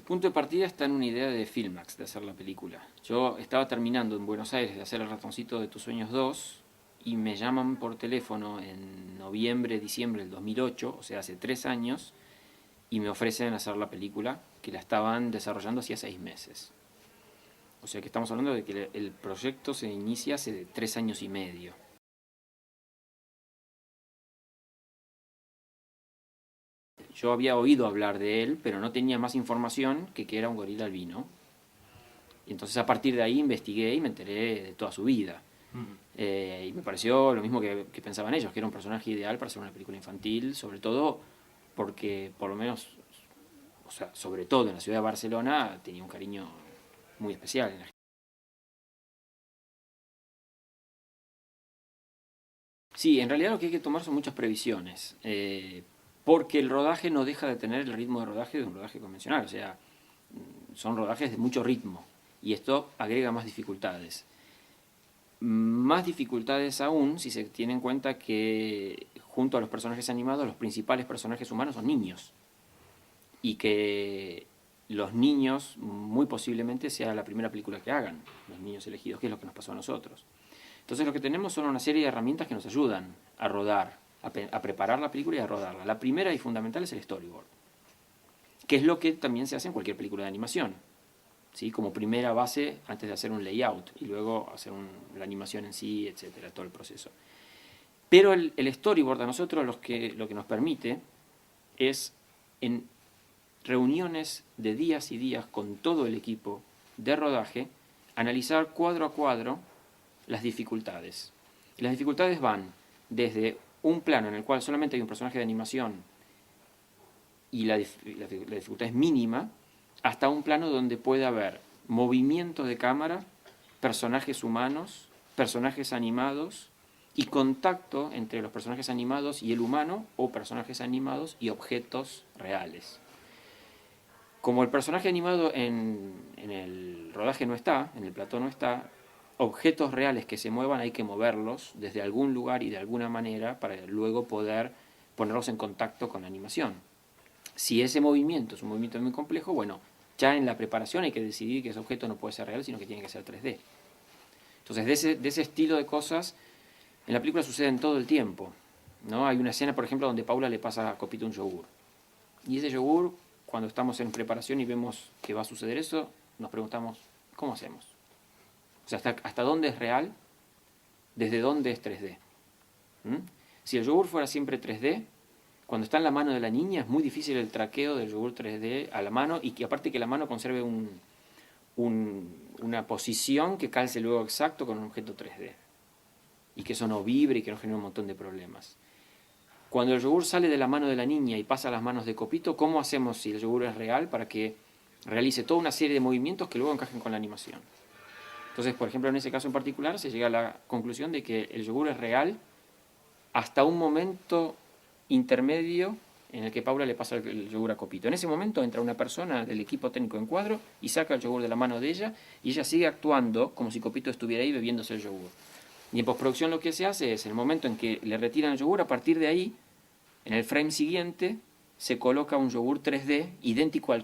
punto de partida está en una idea de Filmax, de hacer la película. Yo estaba terminando en Buenos Aires de hacer El ratoncito de tus sueños 2 y me llaman por teléfono en noviembre, diciembre del 2008, o sea, hace 3 años, y me ofrecen hacer la película que la estaban desarrollando hacía 6 meses. O sea que estamos hablando de que el proyecto se inicia hace 3 años y medio. Yo había oído hablar de él, pero no tenía más información que era un gorila albino. Y entonces a partir de ahí investigué y me enteré de toda su vida. Y me pareció lo mismo que pensaban ellos, que era un personaje ideal para hacer una película infantil, sobre todo porque, por lo menos, o sea, sobre todo en la ciudad de Barcelona, tenía un cariño muy especial en la gente. Sí, en realidad lo que hay que tomar son muchas previsiones, porque el rodaje no deja de tener el ritmo de rodaje de un rodaje convencional, o sea, son rodajes de mucho ritmo, y esto agrega más dificultades. Más dificultades aún si se tiene en cuenta que junto a los personajes animados los principales personajes humanos son niños y que los niños muy posiblemente sea la primera película que hagan, los niños elegidos, que es lo que nos pasó a nosotros. Entonces lo que tenemos son una serie de herramientas que nos ayudan a rodar, a preparar la película y a rodarla. La primera y fundamental es el storyboard, que es lo que también se hace en cualquier película de animación, ¿sí? Como primera base antes de hacer un layout y luego hacer la animación en sí, etcétera, todo el proceso. Pero el storyboard a nosotros lo que nos permite es en reuniones de días y días con todo el equipo de rodaje analizar cuadro a cuadro las dificultades. Y las dificultades van desde un plano en el cual solamente hay un personaje de animación y la dificultad es mínima, hasta un plano donde puede haber movimiento de cámara, personajes humanos, personajes animados y contacto entre los personajes animados y el humano o personajes animados y objetos reales. Como el personaje animado en el rodaje no está, en el plató no está, objetos reales que se muevan hay que moverlos desde algún lugar y de alguna manera para luego poder ponerlos en contacto con la animación. Si ese movimiento es un movimiento muy complejo, bueno, ya en la preparación hay que decidir que ese objeto no puede ser real, sino que tiene que ser 3D. Entonces, de ese estilo de cosas, en la película suceden todo el tiempo, ¿no? Hay una escena, por ejemplo, donde Paula le pasa a Copito un yogur. Y ese yogur, cuando estamos en preparación y vemos que va a suceder eso, nos preguntamos, ¿cómo hacemos? O sea, ¿hasta dónde es real? ¿Desde dónde es 3D? Si el yogur fuera siempre 3D, cuando está en la mano de la niña es muy difícil el traqueo del yogur 3D a la mano y que aparte que la mano conserve una posición que calce luego exacto con un objeto 3D. Y que eso no vibre y que no genere un montón de problemas. Cuando el yogur sale de la mano de la niña y pasa a las manos de Copito, ¿cómo hacemos si el yogur es real para que realice toda una serie de movimientos que luego encajen con la animación? Entonces, por ejemplo, en ese caso en particular se llega a la conclusión de que el yogur es real hasta un momento intermedio en el que Paula le pasa el yogur a Copito. En ese momento entra una persona del equipo técnico en cuadro y saca el yogur de la mano de ella y ella sigue actuando como si Copito estuviera ahí bebiéndose el yogur. Y en postproducción lo que se hace es, en el momento en que le retiran el yogur, a partir de ahí, en el frame siguiente, se coloca un yogur 3D idéntico al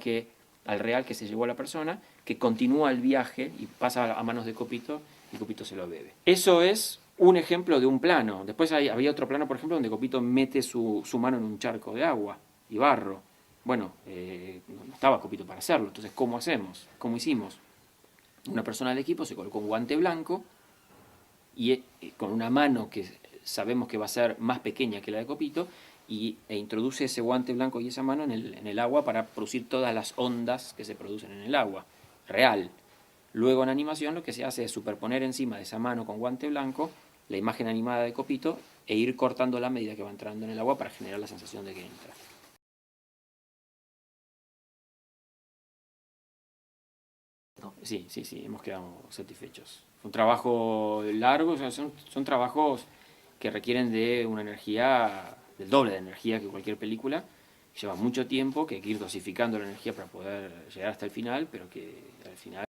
real que se llevó a la persona, que continúa el viaje y pasa a manos de Copito y Copito se lo bebe. Eso es un ejemplo de un plano. Después había otro plano, por ejemplo, donde Copito mete su mano en un charco de agua y barro. Bueno, no estaba Copito para hacerlo, entonces ¿cómo hacemos? ¿Cómo hicimos? Una persona del equipo se colocó un guante blanco y con una mano que sabemos que va a ser más pequeña que la de Copito e introduce ese guante blanco y esa mano en el agua para producir todas las ondas que se producen en el agua, real. Luego en animación lo que se hace es superponer encima de esa mano con guante blanco la imagen animada de Copito e ir cortando a medida que va entrando en el agua para generar la sensación de que entra. Sí, hemos quedado satisfechos. Fue un trabajo largo, o sea, son trabajos que requieren de una energía, del doble de energía que cualquier película. Lleva mucho tiempo, que hay que ir dosificando la energía para poder llegar hasta el final, pero que al final